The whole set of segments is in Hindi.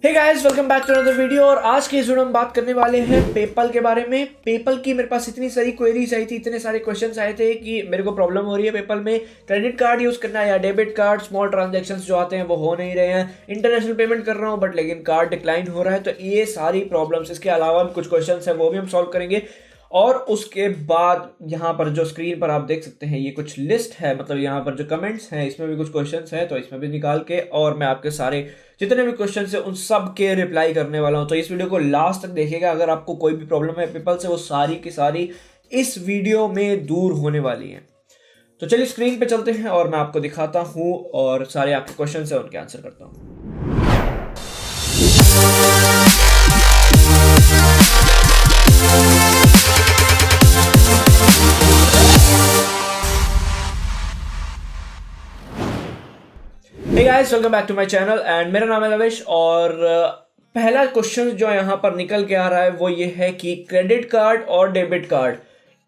Hey guys, welcome back to another video. और आज की इस वीडियो में बात करने वाले हैं पेपल के बारे में। पेपल की मेरे पास इतनी सारी क्वेरीज आई थी, इतने सारे क्वेश्चंस आए थे कि मेरे को प्रॉब्लम हो रही है पेपल में क्रेडिट कार्ड यूज करना या डेबिट कार्ड। स्मॉल ट्रांजैक्शंस जो आते हैं वो हो नहीं रहे हैं। इंटरनेशनल पेमेंट कर रहा हूँ बट लेकिन कार्ड डिक्लाइन हो रहा है। तो ये सारी प्रॉब्लम्स, इसके अलावा भी कुछ क्वेश्चंस हैं वो भी हम सॉल्व करेंगे। और उसके बाद यहाँ पर जो स्क्रीन पर आप देख सकते हैं ये कुछ लिस्ट है, मतलब यहाँ पर जो कमेंट्स हैं इसमें भी कुछ क्वेश्चंस हैं, तो इसमें भी निकाल के और मैं आपके सारे जितने भी क्वेश्चंस हैं उन सब के रिप्लाई करने वाला हूँ। तो इस वीडियो को लास्ट तक देखिएगा। अगर आपको कोई भी प्रॉब्लम है पेपल से, वो सारी की सारी इस वीडियो में दूर होने वाली है। तो चलिए स्क्रीन पे चलते हैं और मैं आपको दिखाता हूँ और सारे आपके क्वेश्चन है उनके आंसर करता हूँ। Hey guys, welcome back to my channel and मेरा नाम है लविश। और पहला क्वेश्चन जो यहाँ पर निकल के आ रहा है वो ये है कि क्रेडिट कार्ड और डेबिट कार्ड,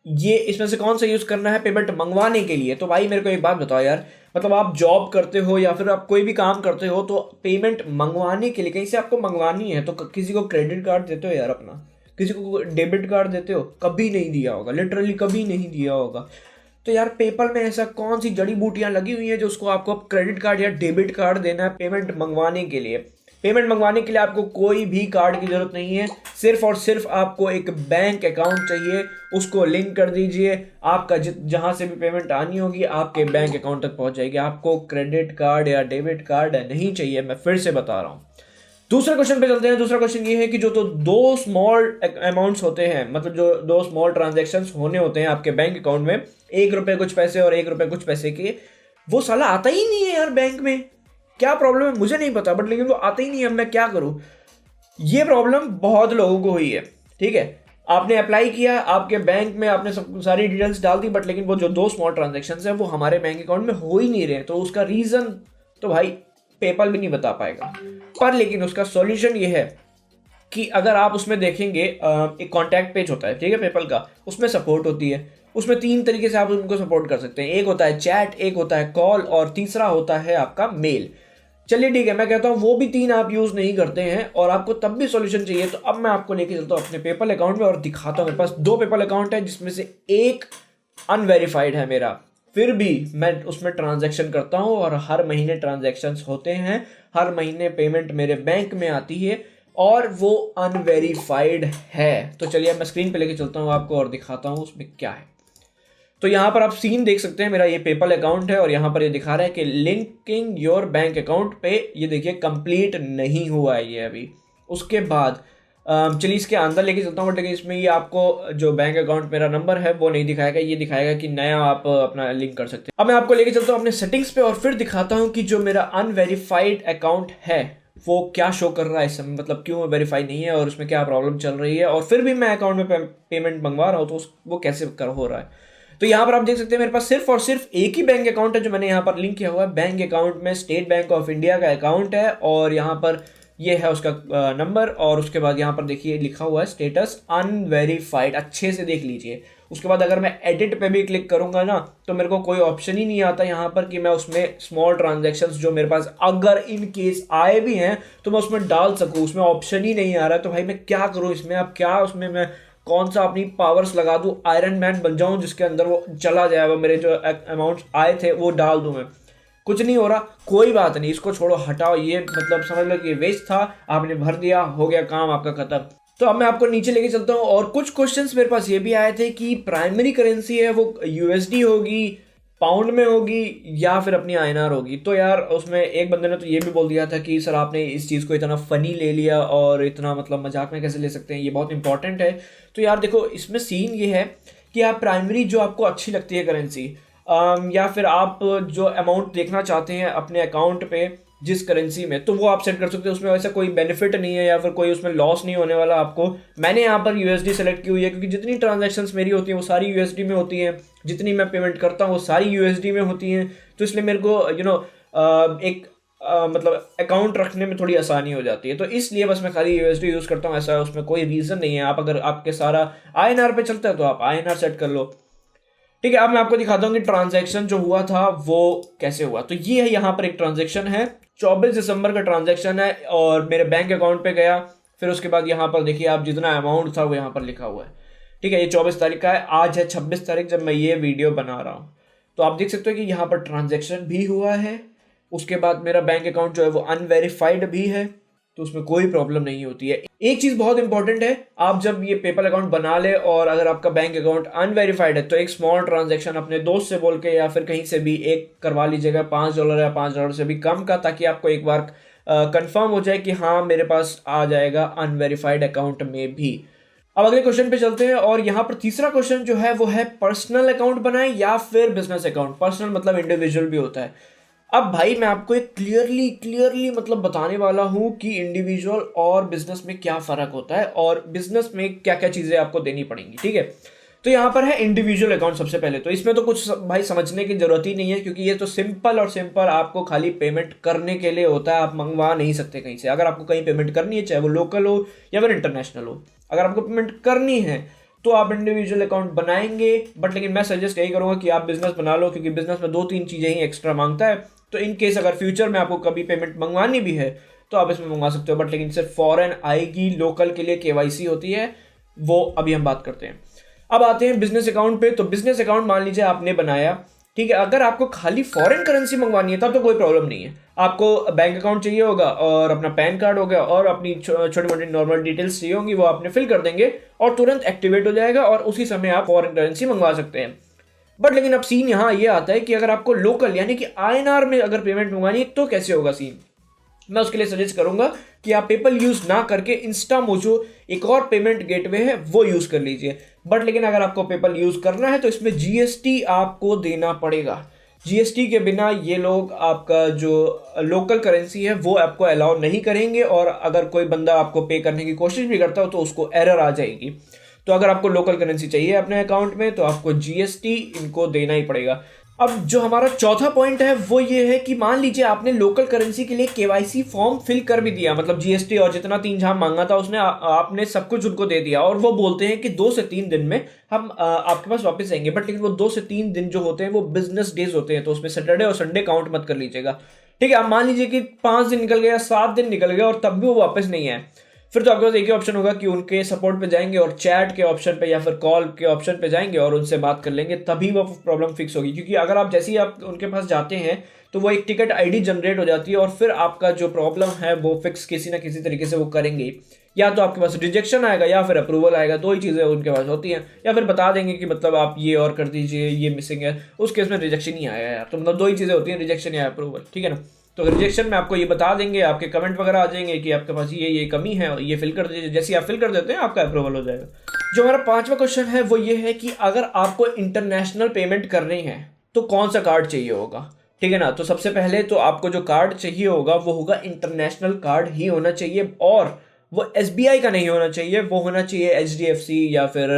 ये इसमें से कौन सा यूज करना है पेमेंट मंगवाने के लिए। तो भाई मेरे को एक बात बताओ यार, मतलब आप जॉब करते हो या फिर आप कोई भी काम करते हो तो पेमेंट मंगवाने के लिए कहीं से आपको मंगवानी है तो किसी को क्रेडिट कार्ड देते हो यार अपना, किसी को डेबिट कार्ड देते हो? कभी नहीं दिया होगा, लिटरली कभी नहीं दिया होगा। तो यार पेपल में ऐसा कौन सी जड़ी बूटियां लगी हुई है जो उसको आपको क्रेडिट कार्ड या डेबिट कार्ड देना है पेमेंट मंगवाने के लिए? पेमेंट मंगवाने के लिए आपको कोई भी कार्ड की जरूरत नहीं है, सिर्फ और सिर्फ आपको एक बैंक अकाउंट चाहिए। उसको लिंक कर दीजिए, आपका जहां से भी पेमेंट आनी होगी आपके बैंक अकाउंट तक पहुंच जाएगी। आपको क्रेडिट कार्ड या डेबिट कार्ड नहीं चाहिए, मैं फिर से बता रहा हूँ। दूसरे क्वेश्चन पे चलते हैं। दूसरा क्वेश्चन ये है कि जो तो दो स्मॉल अमाउंट्स होते हैं, मतलब जो दो स्मॉल ट्रांजैक्शंस होने होते हैं आपके बैंक अकाउंट में, 1 रुपए कुछ पैसे और 1 रुपए कुछ पैसे के, वो साला आता ही नहीं है यार बैंक में। क्या प्रॉब्लम है मुझे नहीं पता, बट लेकिन वो आता ही नहीं है। अब मैं क्या करूं? ये प्रॉब्लम बहुत लोगों को हुई है। ठीक है, आपने अप्लाई किया, आपके बैंक में आपने सब सारी डिटेल्स डाल दी, बट लेकिन वो जो दो स्मॉल ट्रांजेक्शन है वो हमारे बैंक अकाउंट में हो ही नहीं रहे। तो उसका रीजन तो भाई पेपल भी नहीं बता पाएगा, पर लेकिन उसका सॉल्यूशन ये है कि अगर आप उसमें देखेंगे, एक कॉन्टैक्ट पेज होता है, ठीक है, पेपल का, उसमें सपोर्ट होती है। उसमें 3 तरीके से आप उनको सपोर्ट कर सकते हैं। एक होता है चैट, एक होता है कॉल और तीसरा होता है आपका मेल। चलिए ठीक है, मैं कहता हूँ वो भी 3 आप यूज नहीं करते हैं और आपको तब भी सॉल्यूशन चाहिए। तो अब मैं आपको लेके चलता हूँ अपने पेपल अकाउंट में और दिखाता हूँ। मेरे पास 2 पेपल अकाउंट है जिसमें से एक अनवेरिफाइड है मेरा, फिर भी मैं उसमें ट्रांजैक्शन करता हूँ और हर महीने ट्रांजैक्शंस होते हैं, हर महीने पेमेंट मेरे बैंक में आती है और वो अनवेरिफाइड है। तो चलिए मैं स्क्रीन पे लेके चलता हूँ आपको और दिखाता हूँ उसमें क्या है। तो यहाँ पर आप सीन देख सकते हैं, मेरा ये पेपल अकाउंट है और यहाँ पर ये दिखा रहा है कि लिंकिंग योर बैंक अकाउंट पे, ये देखिए कंप्लीट नहीं हुआ है ये अभी। उसके बाद चलिए इसके अंदर लेके चलता हूँ, बट लेकिन इसमें ये आपको जो बैंक अकाउंट मेरा नंबर है वो नहीं दिखाएगा, ये दिखाएगा कि नया आप अपना लिंक कर सकते हैं। अब मैं आपको लेके चलता हूँ अपने सेटिंग्स पे और फिर दिखाता हूँ कि जो मेरा अनवेरिफाइड अकाउंट है वो क्या शो कर रहा है इस समय, मतलब क्यों वेरीफाई नहीं है और उसमें क्या प्रॉब्लम चल रही है, और फिर भी मैं अकाउंट में पेमेंट मंगवा रहा हूँ तो वो कैसे हो रहा है। तो यहाँ पर आप देख सकते हैं मेरे पास सिर्फ और सिर्फ एक ही बैंक अकाउंट है जो मैंने यहाँ पर लिंक किया हुआ है। बैंक अकाउंट में स्टेट बैंक ऑफ इंडिया का अकाउंट है और यहाँ पर ये है उसका नंबर, और उसके बाद यहाँ पर देखिए लिखा हुआ है स्टेटस अनवेरिफाइड, अच्छे से देख लीजिए। उसके बाद अगर मैं एडिट पे भी क्लिक करूंगा ना तो मेरे को कोई ऑप्शन ही नहीं आता यहाँ पर कि मैं उसमें स्मॉल ट्रांजैक्शंस जो मेरे पास अगर इन केस आए भी हैं तो मैं उसमें डाल सकूँ, उसमें ऑप्शन ही नहीं आ रहा है। तो भाई मैं क्या करूँ इसमें? अब क्या उसमें मैं कौन सा अपनी पावर्स लगा दूं, आयरन मैन बन जाऊं जिसके अंदर वो चला जाए, वो मेरे जो अमाउंट्स आए थे वो डाल दूं मैं? कुछ नहीं हो रहा। कोई बात नहीं, इसको छोड़ो, हटाओ, ये मतलब समझ लो कि वेस्ट था, आपने भर दिया, हो गया काम आपका खत्म। तो अब मैं आपको नीचे लेके चलता हूँ और कुछ क्वेश्चंस मेरे पास ये भी आए थे कि प्राइमरी करेंसी है वो यूएसडी होगी, पाउंड में होगी या फिर अपनी आईएनआर होगी। तो यार उसमें एक बंदे ने तो ये भी बोल दिया था कि सर आपने इस चीज़ को इतना फनी ले लिया और इतना मतलब मजाक में कैसे ले सकते हैं, ये बहुत इंपॉर्टेंट है। तो यार देखो इसमें सीन ये है कि आप प्राइमरी जो आपको अच्छी लगती है करेंसी, या फिर आप जो अमाउंट देखना चाहते हैं अपने अकाउंट पे जिस करेंसी में, तो वो आप सेट कर सकते हैं। उसमें वैसा कोई बेनिफिट नहीं है या फिर कोई उसमें लॉस नहीं होने वाला आपको। मैंने यहाँ पर यूएसडी सेलेक्ट की हुई है क्योंकि जितनी ट्रांजैक्शंस मेरी होती हैं वो सारी यूएसडी में होती हैं, जितनी मैं पेमेंट करता हूँ वो सारी यूएसडी में होती हैं। तो इसलिए मेरे को एक मतलब अकाउंट रखने में थोड़ी आसानी हो जाती है, तो इसलिए बस मैं खाली यूएसडी यूज़ करता हूँ। ऐसा उसमें कोई रीज़न नहीं है। आप अगर आपके सारा आईएनआर पे चलता है तो आप आईएनआर सेट कर लो। ठीक है, अब मैं आपको दिखाता हूँ कि ट्रांजैक्शन जो हुआ था वो कैसे हुआ। तो ये है, यहाँ पर एक ट्रांजैक्शन है, 24 दिसंबर का ट्रांजैक्शन है और मेरे बैंक अकाउंट पे गया। फिर उसके बाद यहाँ पर देखिए आप जितना अमाउंट था वो यहाँ पर लिखा हुआ है। ठीक है, ये 24 तारीख का है, आज है 26 तारीख जब मैं ये वीडियो बना रहा हूँ। तो आप देख सकते हो कि यहाँ पर ट्रांजैक्शन भी हुआ है। उसके बाद मेरा बैंक अकाउंट जो है वो अनवेरिफाइड भी है, तो उसमें कोई प्रॉब्लम नहीं होती है। एक चीज बहुत इंपॉर्टेंट है, आप जब ये पेपल अकाउंट बना ले और अगर आपका बैंक अकाउंट अनवेरिफाइड है तो एक स्मॉल ट्रांजैक्शन अपने दोस्त से बोल के या फिर कहीं से भी एक करवा लीजिएगा, $5 या $5 से भी कम का, ताकि आपको एक बार कंफर्म हो जाए कि हाँ मेरे पास आ जाएगा अनवेरिफाइड अकाउंट में भी। अब अगले क्वेश्चन पे चलते हैं और यहाँ पर तीसरा क्वेश्चन जो है वो है पर्सनल अकाउंट बनाए या फिर बिजनेस अकाउंट। पर्सनल मतलब इंडिविजुअल भी होता है। अब भाई मैं आपको एक क्लियरली मतलब बताने वाला हूं कि इंडिविजुअल और बिजनेस में क्या फर्क होता है और बिजनेस में क्या क्या चीजें आपको देनी पड़ेंगी। ठीक है, तो यहाँ पर है इंडिविजुअल अकाउंट सबसे पहले। तो इसमें तो कुछ भाई समझने की जरूरत ही नहीं है, क्योंकि ये तो सिंपल और सिंपल आपको खाली पेमेंट करने के लिए होता है। आप मंगवा नहीं सकते कहीं से। अगर आपको कहीं पेमेंट करनी है, चाहे वो लोकल हो या फिर इंटरनेशनल हो, अगर आपको पेमेंट करनी है तो आप इंडिविजुअल अकाउंट बनाएंगे। बट लेकिन मैं सजेस्ट यही करूंगा कि आप बिजनेस बना लो, क्योंकि बिजनेस में 2-3 चीजें ही एक्स्ट्रा मांगता है। तो इन केस अगर फ्यूचर में आपको कभी पेमेंट मंगवानी भी है तो आप इसमें मंगवा सकते हो। बट लेकिन सिर्फ फॉरेन आएगी, लोकल के लिए केवाईसी होती है, वो अभी हम बात करते हैं। अब आते हैं बिजनेस अकाउंट पे। तो बिजनेस अकाउंट मान लीजिए आपने बनाया, ठीक है। अगर आपको खाली फॉरेन करेंसी मंगवानी है तब तो कोई प्रॉब्लम नहीं है। आपको बैंक अकाउंट चाहिए होगा और अपना पैन कार्ड हो गया और अपनी छोटी मोटी नॉर्मल डिटेल्स चाहिए होंगी, वो आपने फिल कर देंगे और तुरंत एक्टिवेट हो जाएगा और उसी समय आप फॉरेन करेंसी मंगवा सकते हैं। बट लेकिन अब सीन यहाँ ये आता है कि अगर आपको लोकल यानी कि INR में अगर पेमेंट मंगवानी है तो कैसे होगा सीन। मैं उसके लिए सजेस्ट करूंगा कि आप पेपल यूज ना करके इंस्टामोजो एक और पेमेंट गेटवे है वो यूज कर लीजिए। बट लेकिन अगर आपको पेपल यूज करना है तो इसमें GST आपको देना पड़ेगा। GST के बिना ये लोग आपका जो लोकल करेंसी है वो आपको अलाउ नहीं करेंगे, और अगर कोई बंदा आपको पे करने की कोशिश भी करता हो तो उसको एरर आ जाएगी। तो अगर आपको लोकल करेंसी चाहिए अपने अकाउंट में तो आपको GST इनको देना ही पड़ेगा। अब जो हमारा चौथा पॉइंट है वो ये है कि मान लीजिए आपने लोकल करेंसी के लिए KYC फॉर्म फिल कर भी दिया, मतलब GST और जितना 3 झाम मांगा था उसने आपने सब कुछ उनको दे दिया, और वो बोलते हैं कि 2 से 3 दिन में हम आपके पास वापस आएंगे। बट लेकिन वो 2 से 3 दिन जो होते हैं वो बिजनेस डेज होते हैं, तो उसमें सैटरडे और संडे काउंट मत कर लीजिएगा। ठीक है, आप मान लीजिए कि 5 दिन निकल गया, 7 दिन निकल गया और तब भी वो वापस नहीं आए, फिर तो आपके पास एक ही ऑप्शन होगा कि उनके सपोर्ट पे जाएंगे और चैट के ऑप्शन पे या फिर कॉल के ऑप्शन पे जाएंगे और उनसे बात कर लेंगे, तभी वो प्रॉब्लम फिक्स होगी। क्योंकि अगर आप जैसे ही आप उनके पास जाते हैं तो वो एक टिकट ID जनरेट हो जाती है और फिर आपका जो प्रॉब्लम है वो फिक्स किसी ना किसी तरीके से वो करेंगे। या तो आपके पास रिजेक्शन आएगा या फिर अप्रूवल आएगा, 2 ही चीज़ें उनके पास होती हैं। या फिर बता देंगे कि मतलब आप ये और कर दीजिए, ये मिसिंग है, उस केस में रिजेक्शन ही आएगा यार। तो मतलब 2 ही चीज़ें होती हैं, रिजेक्शन या अप्रूवल। ठीक है ना। तो रिजेक्शन में आपको ये बता देंगे, आपके कमेंट वगैरह आ जाएंगे कि आपके पास ये कमी है, ये फिल कर दीजिए। जैसे आप फिल कर देते हैं आपका अप्रूवल हो जाएगा। जो हमारा 5वां क्वेश्चन है वो ये है कि अगर आपको इंटरनेशनल पेमेंट करनी है तो कौन सा कार्ड चाहिए होगा। ठीक है ना। तो सबसे पहले तो आपको जो कार्ड चाहिए होगा वो होगा इंटरनेशनल कार्ड ही होना चाहिए, और वो SBI का नहीं होना चाहिए, वो होना चाहिए HDFC या फिर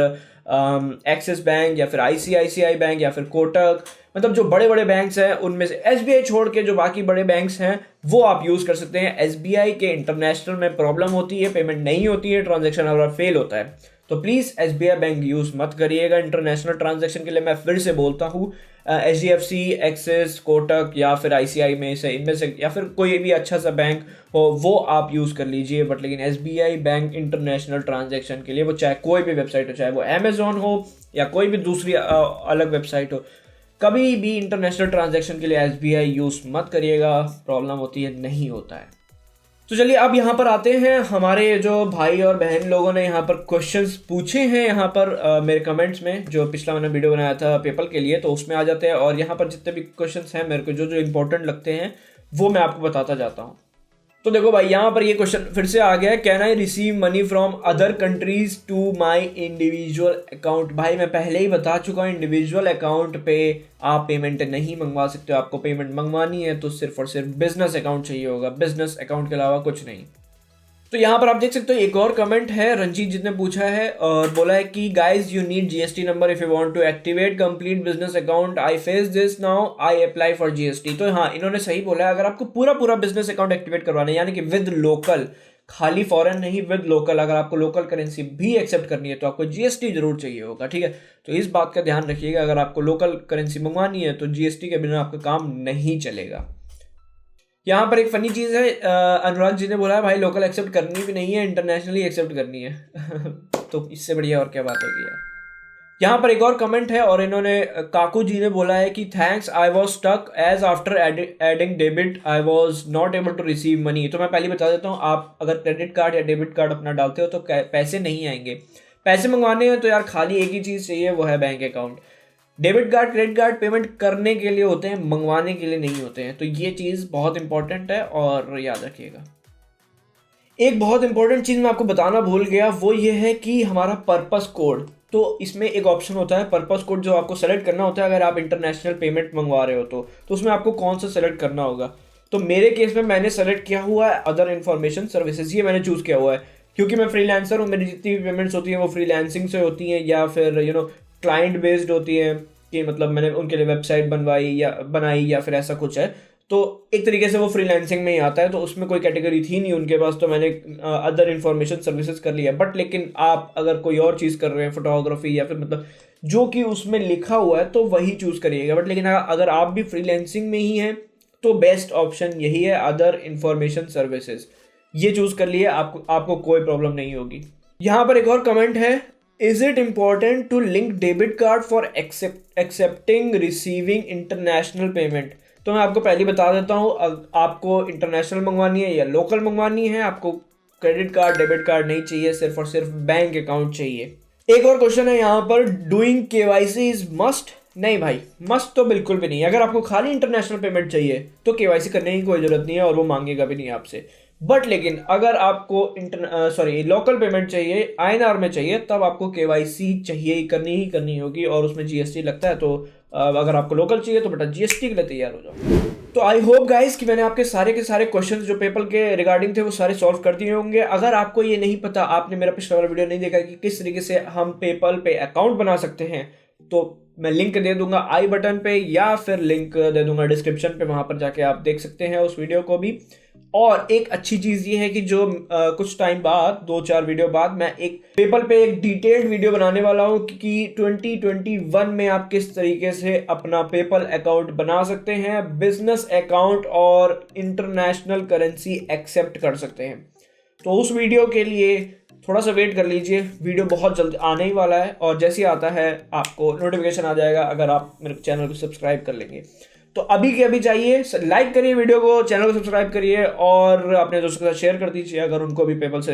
एक्सिस बैंक या फिर ICICI बैंक या फिर कोटक। मतलब जो बड़े बड़े बैंक्स हैं उनमें से SBI छोड़ के जो बाकी बड़े बैंक्स हैं वो आप यूज़ कर सकते हैं। SBI के इंटरनेशनल में प्रॉब्लम होती है, पेमेंट नहीं होती है, ट्रांजैक्शन अगर फेल होता है, तो प्लीज़ SBI बैंक यूज़ मत करिएगा इंटरनेशनल ट्रांजैक्शन के लिए। मैं फिर से बोलता हूँ, HDFC, एक्सिस, कोटक या फिर ICI में से इनमें से या फिर कोई भी अच्छा सा बैंक हो वो आप यूज़ कर लीजिए। बट लेकिन SBI बैंक इंटरनेशनल ट्रांजैक्शन के लिए, वो चाहे कोई भी वेबसाइट हो, चाहे वो Amazon हो या कोई भी दूसरी अलग वेबसाइट हो, कभी भी इंटरनेशनल ट्रांजैक्शन के लिए SBI यूज़ मत करिएगा, प्रॉब्लम होती है, नहीं होता है। तो चलिए अब यहाँ पर आते हैं, हमारे जो भाई और बहन लोगों ने यहाँ पर क्वेश्चंस पूछे हैं यहाँ पर मेरे कमेंट्स में, जो पिछला मैंने वीडियो बनाया था पेपल के लिए, तो उसमें आ जाते हैं। और यहाँ पर जितने भी क्वेश्चंस हैं मेरे को जो इंपॉर्टेंट लगते हैं वो मैं आपको बताता जाता हूँ। तो देखो भाई, यहाँ पर ये क्वेश्चन फिर से आ गया है, can I receive money from other countries to my individual account. भाई मैं पहले ही बता चुका हूँ, इंडिविजुअल अकाउंट पे आप पेमेंट नहीं मंगवा सकते हो। आपको पेमेंट मंगवानी है तो सिर्फ और सिर्फ बिजनेस अकाउंट चाहिए होगा, बिजनेस अकाउंट के अलावा कुछ नहीं। तो यहाँ पर आप देख सकते हो एक और कमेंट है, रंजीत जी ने पूछा है और बोला है कि guys you need GST number if you want to activate complete business account, I face this now, I apply for GST। तो हाँ, इन्होंने सही बोला है, अगर आपको पूरा बिजनेस अकाउंट एक्टिवेट करवाना है यानी कि विद लोकल खाली फॉरेन नहीं, विद लोकल। अगर आपको लोकल करेंसी भी एक्सेप्ट करनी है तो आपको जीएसटी जरूर चाहिए होगा, ठीक है। तो इस बात का ध्यान रखिएगा, अगर आपको लोकल करेंसी मंगवानी है तो जीएसटी के बिना आपका काम नहीं चलेगा। यहाँ पर एक फनी चीज़ है, अनुराग जी ने बोला है भाई लोकल एक्सेप्ट करनी भी नहीं है, इंटरनेशनली एक्सेप्ट करनी है तो इससे बढ़िया और क्या बात होगी यार। यहाँ पर एक और कमेंट है और इन्होंने काकू जी ने बोला है कि thanks, I was stuck as after adding debit I was not able to receive money. तो मैं पहले बता देता हूँ, आप अगर क्रेडिट कार्ड या डेबिट कार्ड अपना डालते हो तो पैसे नहीं आएंगे। पैसे मंगवाने हैं तो यार खाली एक ही चीज़ चाहिए, वो है bank account. Debit card credit card payment करने के लिए होते हैं, मंगवाने के लिए नहीं होते हैं। तो ये चीज़ बहुत इंपॉर्टेंट है और याद रखिएगा। एक बहुत इंपॉर्टेंट चीज़ मैं आपको बताना भूल गया, वो ये है कि हमारा पर्पस कोड। तो इसमें एक ऑप्शन होता है पर्पस कोड जो आपको सेलेक्ट करना होता है अगर आप इंटरनेशनल पेमेंट मंगवा रहे हो तो उसमें आपको कौन सा सेलेक्ट करना होगा। तो मेरे केस में मैंने सेलेक्ट किया हुआ है अदर इन्फॉर्मेशन सर्विसेज, ये मैंने चूज़ किया हुआ है क्योंकि मैं फ्रीलांसर हूँ। मेरी जितनी भी पेमेंट्स होती हैं वो फ्रीलांसिंग से होती हैं या फिर क्लाइंट बेस्ड होती हैं, कि मतलब मैंने उनके लिए वेबसाइट बनाई या फिर ऐसा कुछ है। तो एक तरीके से वो फ्रीलांसिंग में ही आता है, तो उसमें कोई कैटेगरी थी नहीं उनके पास, तो मैंने अदर इन्फॉर्मेशन सर्विसेज कर लिया। बट लेकिन आप अगर कोई और चीज़ कर रहे हैं, फोटोग्राफी या फिर मतलब जो कि उसमें लिखा हुआ है, तो वही चूज़ करिएगा। बट लेकिन अगर आप भी फ्रीलांसिंग में ही हैं तो बेस्ट ऑप्शन यही है, अदर इन्फॉर्मेशन सर्विसेज। ये चूज़ कर लिए, आपको कोई प्रॉब्लम नहीं होगी। यहाँ पर एक और कमेंट है, is it important to link debit card for accepting receiving international payment. तो मैं आपको पहले बता देता हूँ, आपको इंटरनेशनल मंगवानी है या लोकल मंगवानी है, आपको क्रेडिट कार्ड डेबिट कार्ड नहीं चाहिए, सिर्फ और सिर्फ बैंक अकाउंट चाहिए। एक और क्वेश्चन है यहाँ पर, डूइंग केवाईसी इज मस्ट। नहीं भाई, मस्ट तो बिल्कुल भी नहीं। अगर आपको खाली इंटरनेशनल पेमेंट चाहिए तो केवाईसी करने की कोई जरूरत नहीं है और वो मांगेगा भी नहीं आपसे। बट लेकिन अगर आपको लोकल पेमेंट चाहिए, आईएनआर में चाहिए, तब आपको केवाईसी चाहिए, ही करनी होगी और उसमें जीएसटी लगता है। तो अगर आपको लोकल चाहिए तो बेटा जीएसटी के लिए तैयार हो जाओ। तो आई होप गाइस कि मैंने आपके सारे के सारे क्वेश्चंस जो पेपल के रिगार्डिंग थे वो सारे सॉल्व कर दिए होंगे। अगर आपको ये नहीं पता, आपने मेरा पिछला वाला वीडियो नहीं देखा कि किस तरीके से हम पेपल पे अकाउंट बना सकते हैं, तो मैं लिंक दे दूंगा आई बटन पे या फिर लिंक दे दूंगा डिस्क्रिप्शन पे, वहां पर जाके आप देख सकते हैं उस वीडियो को भी। और एक अच्छी चीज़ ये है कि जो कुछ टाइम बाद 2-4 वीडियो बाद मैं एक पेपल पे एक डिटेल्ड वीडियो बनाने वाला हूँ कि 2021 में आप किस तरीके से अपना पेपल अकाउंट बना सकते हैं, बिजनेस अकाउंट और इंटरनेशनल करेंसी एक्सेप्ट कर सकते हैं। तो उस वीडियो के लिए थोड़ा सा वेट कर लीजिए, वीडियो बहुत जल्द आने ही वाला है और जैसे ही आता है आपको नोटिफिकेशन आ जाएगा अगर आप मेरे चैनल को सब्सक्राइब कर लेंगे। तो अभी के अभी जाइए, लाइक करिए वीडियो को, चैनल को सब्सक्राइब करिए और अपने दोस्तों के साथ शेयर कर दीजिए अगर उनको भी पेपल से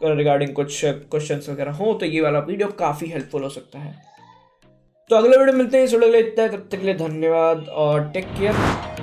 रिगार्डिंग कुछ क्वेश्चंस वगैरह हो तो ये वाला वीडियो काफ़ी हेल्पफुल हो सकता है। तो अगले वीडियो मिलते हैं, इस वीडियो के लिए तब तक के लिए धन्यवाद और टेक केयर।